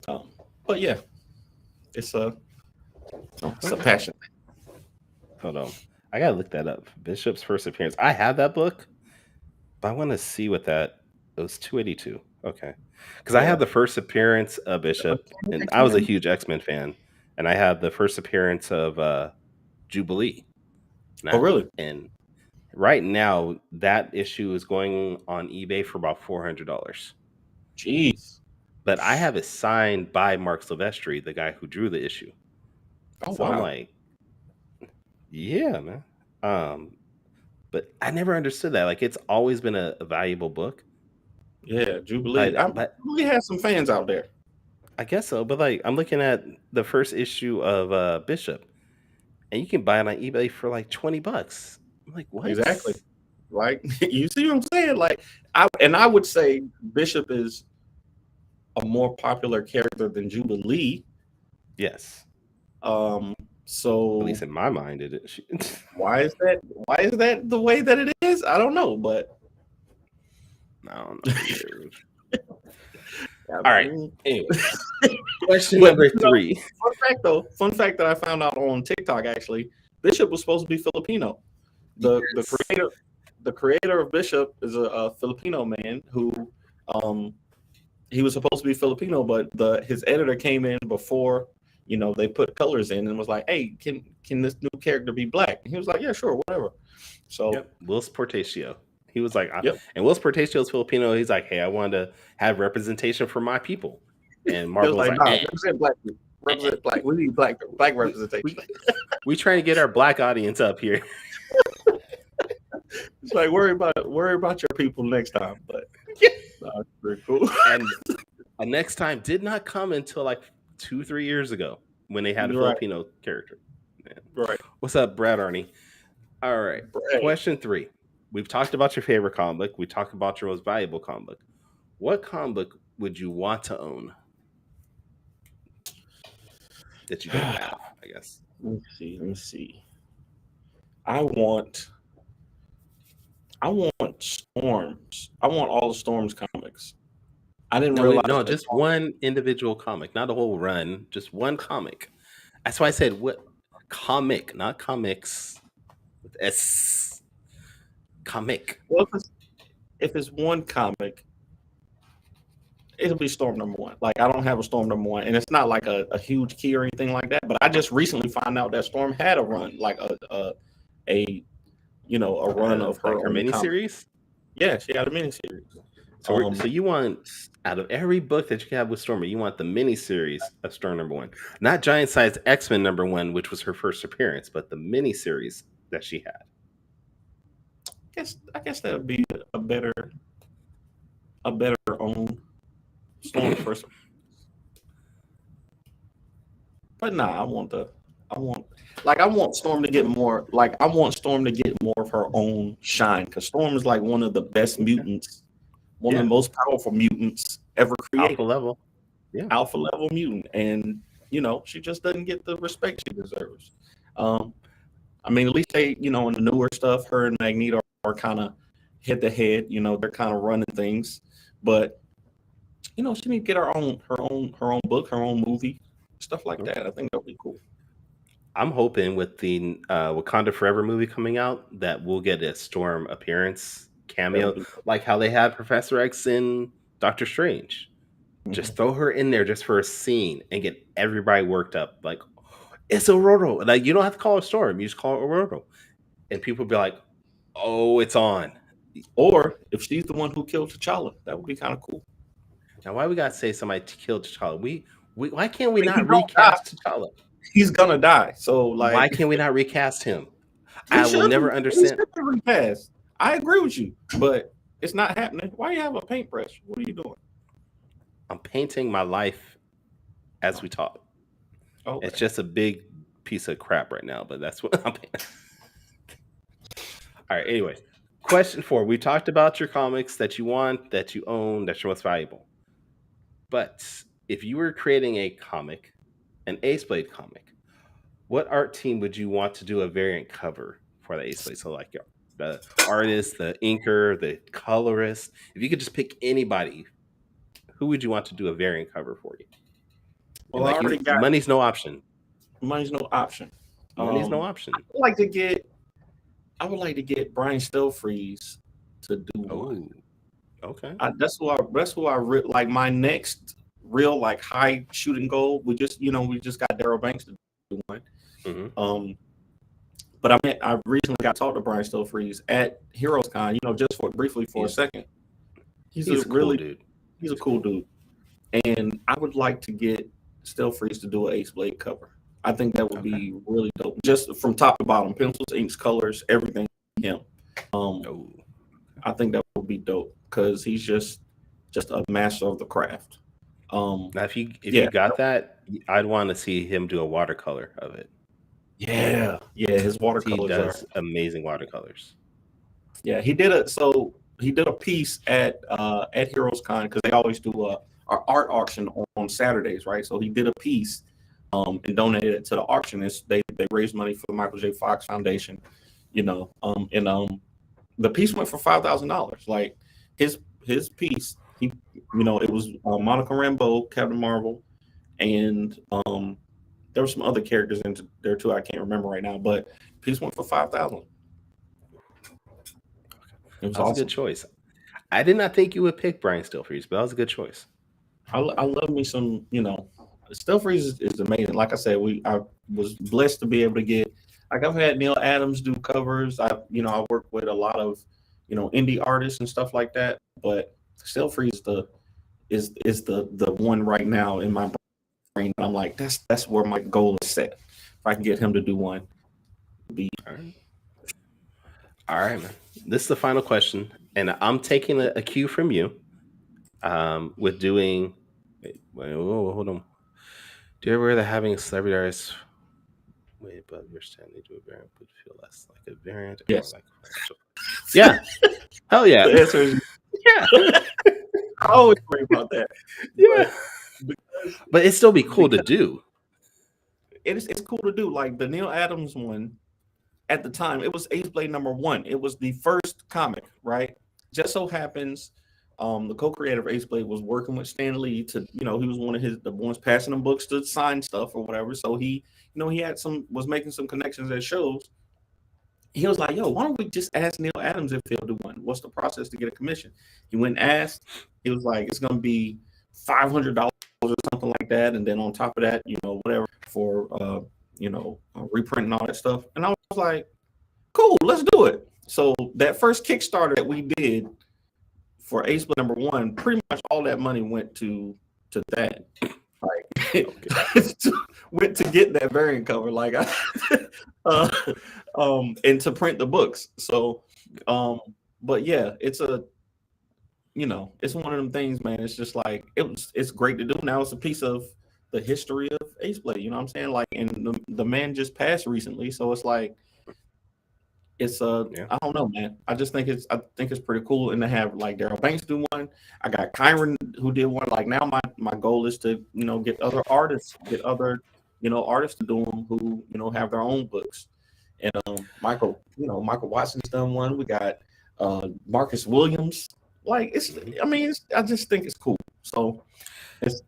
Speaker 3: but yeah, it's a passion.
Speaker 1: Hold on, I gotta look that up. Bishop's first appearance. I have that book, but I want to see what that. It was $282. Okay, because I had the first appearance of Bishop, and I was a huge X-Men fan, and I had the first appearance of Jubilee.
Speaker 3: Oh, really?
Speaker 1: And right now, that issue is going on eBay for about $400.
Speaker 3: Jeez.
Speaker 1: But I have it signed by Mark Silvestri, the guy who drew the issue.
Speaker 3: Oh,
Speaker 1: so
Speaker 3: wow.
Speaker 1: I'm like, yeah, man. But I never understood that. Like, it's always been a valuable book.
Speaker 3: Yeah, Jubilee. Jubilee has some fans out there.
Speaker 1: I guess so. But like, I'm looking at the first issue of Bishop, and you can buy it on eBay for like $20. I'm like, what?
Speaker 3: Exactly. Like, you see what I'm saying? Like, I would say Bishop is a more popular character than Jubilee.
Speaker 1: Yes.
Speaker 3: So
Speaker 1: at least in my mind, it is.
Speaker 3: Why is that? Why is that the way that it is? I don't know, but
Speaker 1: I don't know. All right. Anyway, question
Speaker 3: But,
Speaker 1: number 3.
Speaker 3: Fun fact that I found out on TikTok, actually, Bishop was supposed to be Filipino. The creator of Bishop is a Filipino man who he was supposed to be Filipino, but his editor came in before they put colors in and was like, hey, can this new character be black? And he was like, yeah, sure, whatever. So
Speaker 1: Wills Portacio. He was like,
Speaker 3: Yep.
Speaker 1: And Wills Portacio is Filipino. He's like, hey, I wanted to have representation for my people. And Marvel was like,
Speaker 3: nah, represent black people. Represent black. We need black representation.
Speaker 1: We trying to get our black audience up here.
Speaker 3: It's like worry about your people next time. But that's pretty cool.
Speaker 1: And next time did not come until like 2-3 years ago when they had a Filipino character. Man.
Speaker 3: Right.
Speaker 1: What's up, Brad Arnie? All right. Question 3. We've talked about your favorite comic book. We talked about your most valuable comic book. What comic book would you want to own that you don't have, I guess?
Speaker 3: Let me see. I want Storms. I want all the Storms comics. I didn't realize.
Speaker 1: No, just one individual comic, not a whole run, just one comic. That's why I said what comic, not comics with S. Comic.
Speaker 3: Well, if it's one comic, it'll be Storm #1. Like, I don't have a Storm #1, and it's not like a huge key or anything like that. But I just recently found out that Storm had a run, like a run of her,
Speaker 1: like her miniseries.
Speaker 3: Yeah, she had a miniseries.
Speaker 1: So you want, out of every book that you can have with Stormer, you want the miniseries of Storm #1, not Giant Size X-Men #1, which was her first appearance, but the miniseries that she had.
Speaker 3: I guess that would be a better own Storm first. But nah, I want Storm to get more. Like I want Storm to get more of her own shine because Storm is like one of the best mutants, one of the most powerful mutants ever created.
Speaker 1: Alpha level. Yeah.
Speaker 3: Alpha level mutant, and she just doesn't get the respect she deserves. I mean, at least they, in the newer stuff, her and Magneto are kind of head to head. They're kind of running things, but she need to get her own book, her own movie, stuff like that. I think that'll be cool.
Speaker 1: I'm hoping with the Wakanda Forever movie coming out that we'll get a Storm appearance cameo, like how they had Professor X in Doctor Strange. Just throw her in there just for a scene and get everybody worked up. Like, it's Aurora. Like, you don't have to call her Storm. You just call her Aurora. And people be like, oh, it's on.
Speaker 3: Or if she's the one who killed T'Challa, that would be kind of cool.
Speaker 1: Now, why we got to say somebody killed T'Challa? Why can't we not recast T'Challa?
Speaker 3: He's going to die. So, like,
Speaker 1: why can't we not recast him? I will never understand.
Speaker 3: Recast. I agree with you, but it's not happening. Why you have a paintbrush? What are you doing?
Speaker 1: I'm painting my life as we talk. Okay. It's just a big piece of crap right now, but that's what I'm painting. All right, anyway. Question 4. We talked about your comics that you want, that you own, that's your most valuable. But if you were creating a comic, an Ace Blade comic, what art team would you want to do a variant cover for the Ace Blade? So like the artist, the inker, the colorist. If you could just pick anybody, who would you want to do a variant cover for you?
Speaker 3: Well, like
Speaker 1: money's no option.
Speaker 3: Money's no option.
Speaker 1: Money's no option.
Speaker 3: I would like to get Brian Stelfreeze to do one.
Speaker 1: Okay.
Speaker 3: That's who I like my next real like high shooting goal. We just got Daryl Banks to do one. Mm-hmm. But I recently got to talk to Brian Stelfreeze at Heroes Con, just briefly for a second. He's a cool dude. He's a cool dude. And I would like to get Stelfreeze to do an Ace Blade cover. I think that would be really dope. Just from top to bottom, pencils, inks, colors, everything. Him. I think that would be dope because he's just a master of the craft.
Speaker 1: Now, if you got that, I'd want to see him do a watercolor of it.
Speaker 3: Yeah, his watercolors.
Speaker 1: He does amazing watercolors.
Speaker 3: Yeah, he did a piece at Heroes Con because they always do a art auction on Saturdays, right? So he did a piece and donated it to the auction. They raised money for the Michael J. Fox Foundation, the piece went for $5,000. Like his piece, it was Monica Rambeau, Captain Marvel, and there were some other characters in there too. I can't remember right now, but piece went for $5,000.
Speaker 1: It was a good choice. I did not think you would pick Brian Stelfreeze, but that was a good choice.
Speaker 3: I love me some, Stelfreeze is amazing. Like I said, I was blessed to be able to get, like I've had Neil Adams do covers. I work with a lot of, indie artists and stuff like that. But Stelfreeze is the one right now in my brain. I'm like, that's where my goal is set. If I can get him to do one,
Speaker 1: All right, man. This is the final question, and I'm taking a cue from you. With doing, hold on. Do you ever that having celebrity artists way above your standing to a variant would feel less like a variant?
Speaker 3: Yes.
Speaker 1: Yeah. Hell yeah.
Speaker 3: The answer is yeah. I always worry about that.
Speaker 1: Yeah. But it'd still be cool to do.
Speaker 3: It's cool to do. Like the Neil Adams one, at the time, it was Ace Blade #1. It was the first comic, right? Just so happens, the co-creator of Ace Blade was working with Stan Lee to, he was one of the ones passing him books to sign stuff or whatever. So he, he was making some connections at shows. He was like, yo, why don't we just ask Neil Adams if he'll do one? What's the process to get a commission? He went and asked. He was like, it's going to be $500 or something like that. And then on top of that, whatever for, reprinting all that stuff. And I was like, cool, let's do it. So that first Kickstarter that we did for Ace Blade #1, pretty much all that money went to that. Like, went to get that variant cover, like, and to print the books. So, but yeah, it's it's one of them things, man. It's just like it's great to do. Now it's a piece of the history of Ace Blade. You know what I'm saying? Like, and the man just passed recently, so it's like it's I don't know, man. I think it's pretty cool, and to have like Daryl Banks do one. I got Kyron who did one. Like now, my goal is to get other artists, artists to do them who have their own books. And Michael Watson's done one. We got Marcus Williams. Like I just think it's cool. So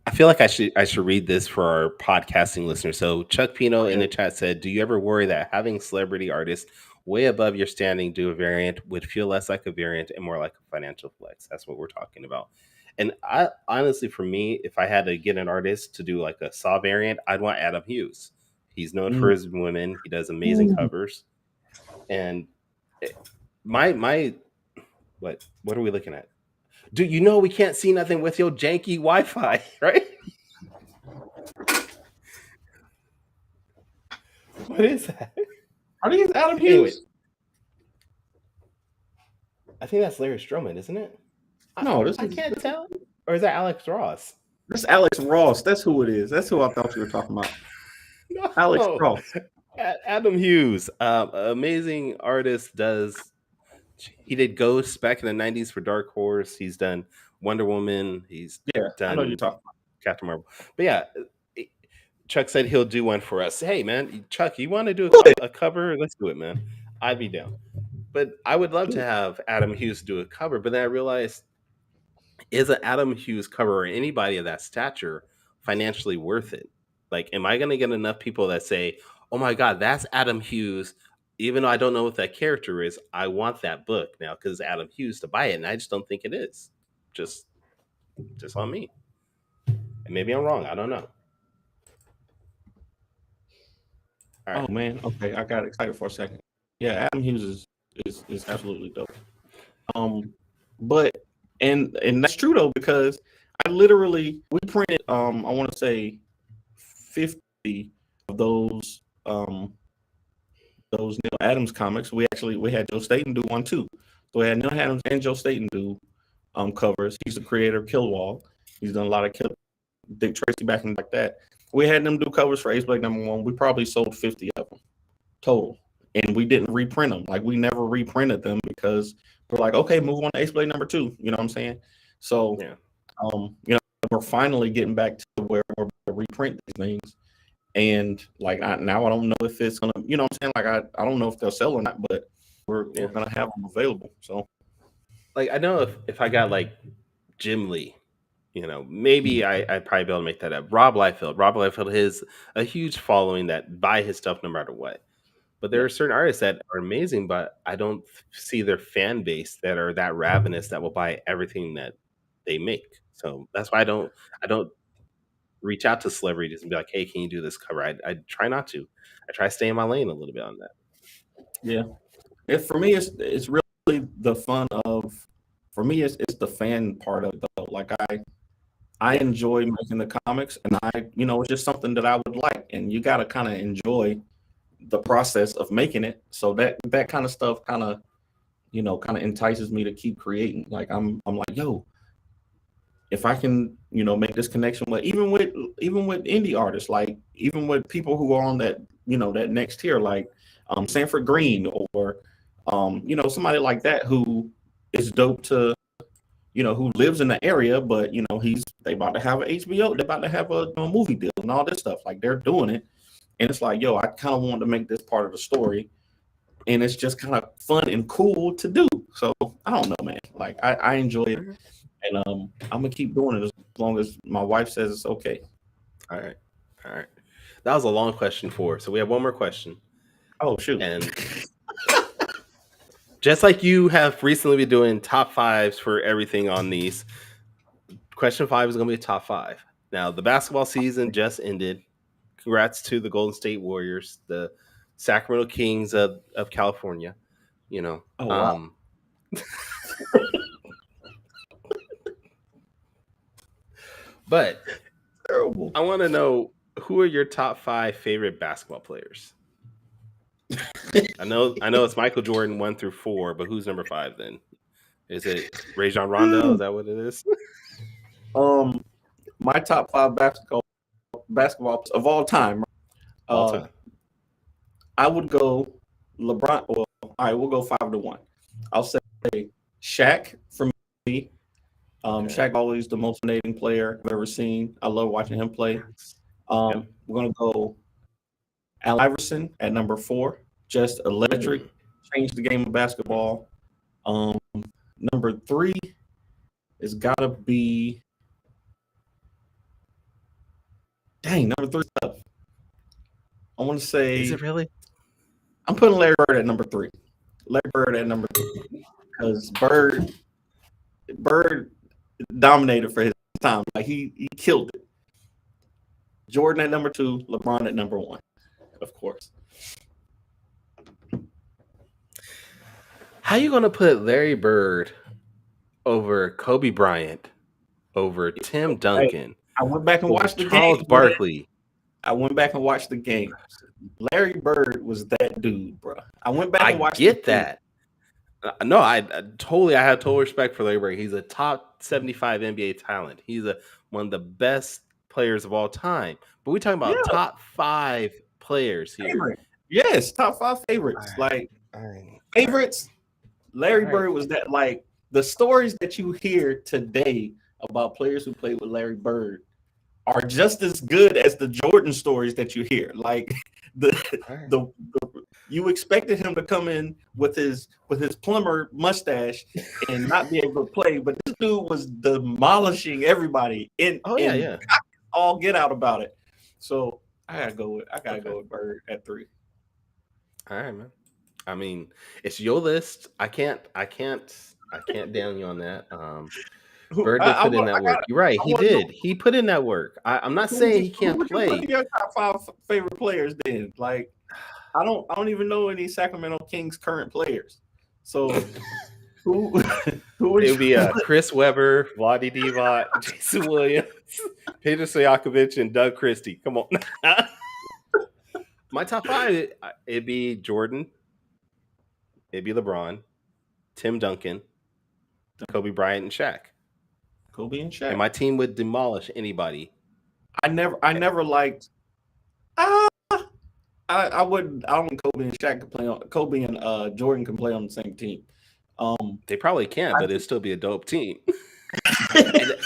Speaker 1: I feel like I should read this for our podcasting listeners. So Chuck Pino in the chat said, "Do you ever worry that having celebrity artists way above your standing do a variant would feel less like a variant and more like a financial flex?" That's what we're talking about. And I honestly, for me, if I had to get an artist to do like a Saw variant, I'd want Adam Hughes. He's known for his women. He does amazing covers. And my what are we looking at? Dude, we can't see nothing with your janky Wi-Fi, right? What is that?
Speaker 3: Are these Adam Hughes?
Speaker 1: Anyway, I think that's Larry Stroman, isn't it?
Speaker 3: No,
Speaker 1: I can't tell. Or is that Alex Ross?
Speaker 3: That's Alex Ross. That's who it is. That's who I thought you were talking about. No. Alex Ross.
Speaker 1: Adam Hughes, amazing artist. He did Ghosts back in the 90s for Dark Horse. He's done Wonder Woman. He's done
Speaker 3: I know you're talking about
Speaker 1: Captain Marvel. But yeah, Chuck said he'll do one for us. Hey, man, Chuck, you want to do a cover? Let's do it, man. I'd be down. But I would love to have Adam Hughes do a cover. But then I realized, is an Adam Hughes cover or anybody of that stature financially worth it? Like, am I going to get enough people that say, oh my God, that's Adam Hughes? Even though I don't know what that character is, I want that book now because it's Adam Hughes to buy it. And I just don't think it is. Just on me. And maybe I'm wrong. I don't know.
Speaker 3: All right. Oh man. Okay. I got excited for a second. Yeah. Adam Hughes is absolutely dope. But and that's true though, because we printed, I want to say 50 of those Neil Adams comics. We had Joe Staton do one too. So we had Neil Adams and Joe Staton do covers. He's the creator of Killwall. He's done a lot of Dick Tracy back and like that. We had them do covers for Ace Blade #1. We probably sold 50 of them total, and we didn't reprint them. Like we never reprinted them because we're like, okay, move on to Ace Blade #2. You know what I'm saying? So, we're finally getting back to where we're reprint these things. And like now I don't know if it's gonna, you know what I'm saying? Like I don't know if they'll sell or not, but we're gonna have them available. So
Speaker 1: like I know if I got like Jim Lee, maybe I'd probably be able to make that up. Rob Liefeld has a huge following that buy his stuff no matter what. But there are certain artists that are amazing, but I don't see their fan base that are that ravenous that will buy everything that they make. So that's why I don't reach out to celebrities and be like, hey, can you do this cover? I try not to. I try to stay in my lane a little bit on that.
Speaker 3: Yeah. For me, it's really the fun of, for me, it's the fan part of it though. Like I enjoy making the comics, and it's just something that I would like, and you got to kind of enjoy the process of making it. So that kind of stuff kind of entices me to keep creating. Like I'm like, yo, if I can, make this connection with even with indie artists, like even with people who are on that, that next tier, like Sanford Green or somebody like that who is dope to, who lives in the area, but they about to have an HBO, they about to have a movie deal and all this stuff. Like they're doing it. And it's like, yo, I kind of want to make this part of the story. And it's just kind of fun and cool to do. So I don't know, man. Like I enjoy it. And I'm going to keep doing it as long as my wife says it's okay.
Speaker 1: All right. That was a long question 4. So we have one more question.
Speaker 3: Oh, shoot.
Speaker 1: And just like you have recently been doing top 5s for everything on these, question 5 is going to be a top 5. Now, the basketball season just ended. Congrats to the Golden State Warriors, the Sacramento Kings of California.
Speaker 3: Oh, wow.
Speaker 1: But
Speaker 3: terrible.
Speaker 1: I want to know, who are your top 5 favorite basketball players? I know it's Michael Jordan 1 through 4, but who's number 5 then? Is it Rajon Rondo? Is that what it is?
Speaker 3: My top 5 basketball basketball of all time.
Speaker 1: All time.
Speaker 3: I would go LeBron. Well, all right, we'll go 5-1. I'll say Shaq for me. Shaq always the most fascinating player I've ever seen. I love watching him play. We're gonna go Allen Iverson at number 4. Just electric, changed the game of basketball. Number 3 is gotta be. Dang, number 3 stuff. I want to say.
Speaker 1: Is it really?
Speaker 3: I'm putting Larry Bird at number 3. Larry Bird at number 3 because Bird dominated for his time. Like he killed it. Jordan at number 2, LeBron at number 1, of course.
Speaker 1: How you gonna put Larry Bird over Kobe Bryant, over Tim Duncan?
Speaker 3: I went back and watched the game.
Speaker 1: Charles Barkley.
Speaker 3: I went back and watched the game. Larry Bird was that dude, bro. I went back and watched.
Speaker 1: I get that. No, I have total respect for Larry Bird. He's a top 75 NBA talent. He's one of the best players of all time. But we're talking about top 5 players here.
Speaker 3: Favorite. Yes, top 5 favorites. Favorites. Larry Bird was that. Like the stories that you hear today about players who played with Larry Bird are just as good as the Jordan stories that you hear. Like the you expected him to come in with his plumber mustache and not be able to play, but this dude was demolishing everybody all get out about it. So I gotta go with Bird at 3.
Speaker 1: All right, man. I mean, it's your list. I can't down you on that. Bird did put in that work. You're right. He did. He put in that work. I'm not saying he can't play.
Speaker 3: Who your top 5 favorite players then? Like, I don't even know any Sacramento Kings current players. So who would
Speaker 1: it would be Chris Webber, Vlade Divac, Jason Williams, Peter Stojakovic, and Doug Christie. Come on. My top 5, it'd be Jordan. It'd be LeBron, Tim Duncan, Kobe Bryant, and Shaq.
Speaker 3: Kobe and Shaq.
Speaker 1: And my team would demolish anybody.
Speaker 3: I never liked. I don't think Kobe and Shaq could play on. Kobe and Jordan can play on the same team.
Speaker 1: They probably can, but it'd still be a dope team.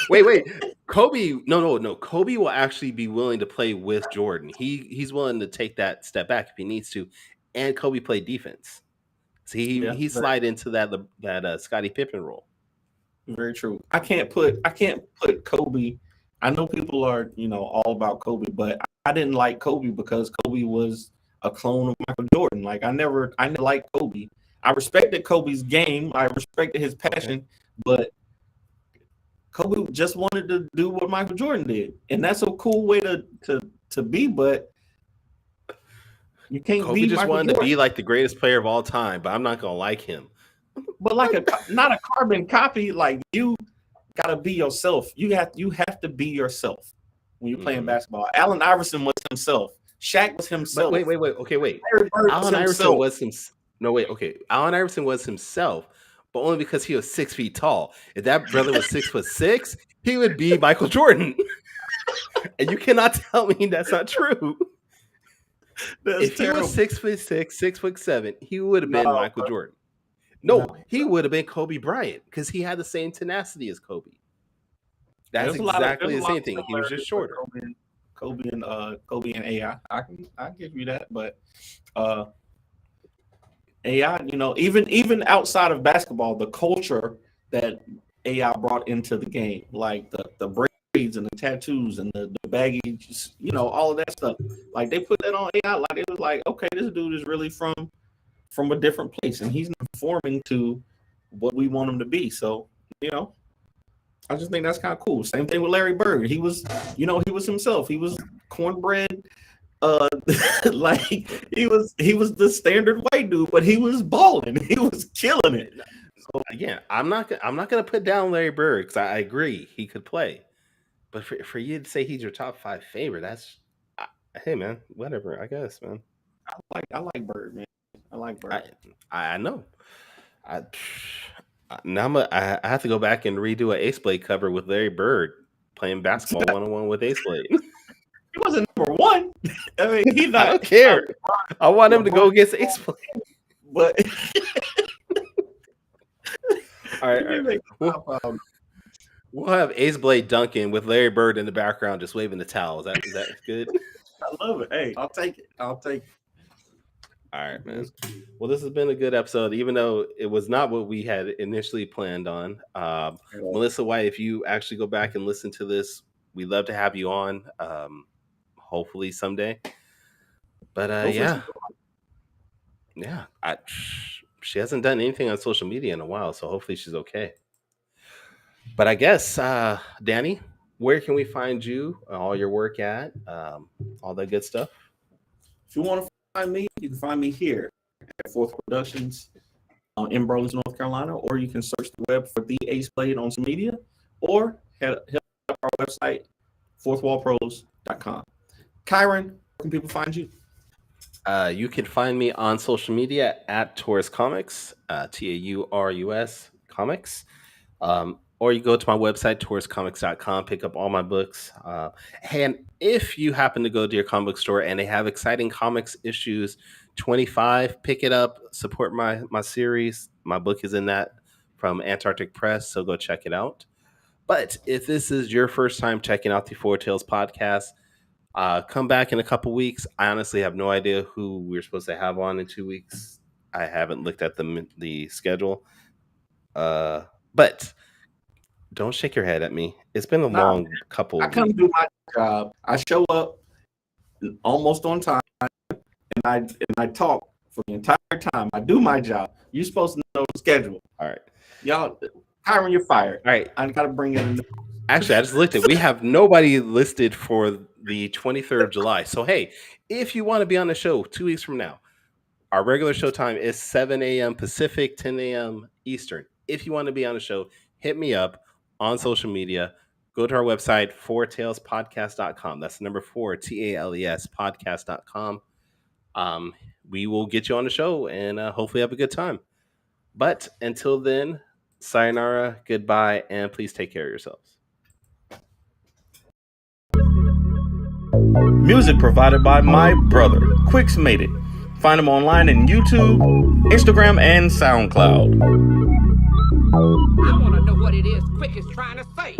Speaker 1: Wait. Kobe, no. Kobe will actually be willing to play with Jordan. He's willing to take that step back if he needs to. And Kobe played defense. So he slide into that Scottie Pippen role.
Speaker 3: Very true. I can't put Kobe. I know people are, all about Kobe, but I didn't like Kobe because Kobe was a clone of Michael Jordan. Like I never liked Kobe. I respected Kobe's game. I respected his passion, but Kobe just wanted to do what Michael Jordan did. And that's a cool way to be, but you can't
Speaker 1: Kobe
Speaker 3: be
Speaker 1: just
Speaker 3: Michael
Speaker 1: wanted
Speaker 3: Jordan.
Speaker 1: to be like the greatest player of all time, but I'm not gonna like him.
Speaker 3: But like not a carbon copy. Like you gotta be yourself. You have to be yourself when you're playing basketball. Allen Iverson was himself. Shaq was himself.
Speaker 1: But wait. Okay, wait. Allen Iverson was himself. No, wait. Okay, Allen Iverson was himself, but only because he was 6 feet tall. If that brother was 6'6", he would be Michael Jordan. And you cannot tell me that's not true. If he was 6'6", 6'7", he would have been Michael Jordan. No, he would have been Kobe Bryant because he had the same tenacity as Kobe. That's exactly the same thing. He was just shorter.
Speaker 3: Kobe and AI. I give you that, but AI, even outside of basketball, the culture that AI brought into the game, like the braids and the tattoos and the baggy, all of that stuff. Like they put that on AI. Like it was like, okay, this dude is really from a different place, and he's conforming to what we want him to be. So, I just think that's kind of cool. Same thing with Larry Bird. He was, he was himself. He was cornbread. Like he was the standard white dude, but he was balling. He was killing it.
Speaker 1: So, again, I'm not gonna put down Larry Bird because I agree he could play, but for you to say he's your top 5 favorite, that's hey man, whatever. I guess, man.
Speaker 3: I like Bird, man. I like Bird.
Speaker 1: I know. Now I have to go back and redo an Ace Blade cover with Larry Bird playing basketball 1-on-1 with Ace Blade.
Speaker 3: He wasn't number one. I mean, he's not.
Speaker 1: I don't care. I want him to go against Ace Blade.
Speaker 3: But
Speaker 1: All right. We'll have Ace Blade dunking with Larry Bird in the background, just waving the towel. Is that good?
Speaker 3: I love it. Hey, I'll take it. All
Speaker 1: right, man. Well, this has been a good episode, even though it was not what we had initially planned on. Malissa White, if you actually go back and listen to this, we'd love to have you on. Hopefully someday. But she hasn't done anything on social media in a while, so hopefully she's okay. But I guess, Danny, where can we find you, all your work at, all that good stuff?
Speaker 3: If you want to find me, you can find me here at Fourth Productions in Burlington, North Carolina, or you can search the web for The Ace Blade on social media, or head up our website, fourthwallpros.com. Kyron, where can people find you?
Speaker 1: You can find me on social media at Taurus Comics, Taurus Comics. Or you go to my website, tauruscomics.com, pick up all my books. And if you happen to go to your comic book store and they have Exciting Comics issues 25, pick it up, support my series. My book is in that from Antarctic Press, so go check it out. But if this is your first time checking out the Four Tales podcast, come back in a couple weeks. I honestly have no idea who we're supposed to have on in 2 weeks. I haven't looked at the schedule. But don't shake your head at me. It's been a long couple
Speaker 3: I come do my job. I show up almost on time, and I talk for the entire time. I do my job. You're supposed to know the schedule.
Speaker 1: All right.
Speaker 3: Y'all, Kyron, you're fired.
Speaker 1: All right.
Speaker 3: I got to bring in.
Speaker 1: Actually, I just looked at. We have nobody listed for the 23rd of July. So, hey, if you want to be on the show 2 weeks from now, our regular show time is 7 a.m. Pacific, 10 a.m. Eastern. If you want to be on the show, hit me up on social media. Go to our website, fourtalespodcast.com. That's the number 4, TALES podcast.com. We will get you on the show and hopefully have a good time. But until then, sayonara, goodbye, and please take care of yourselves.
Speaker 2: Music provided by my brother, Quix Made It. Find him online in YouTube, Instagram, and SoundCloud.
Speaker 5: I want to know what it is Quick is trying to say.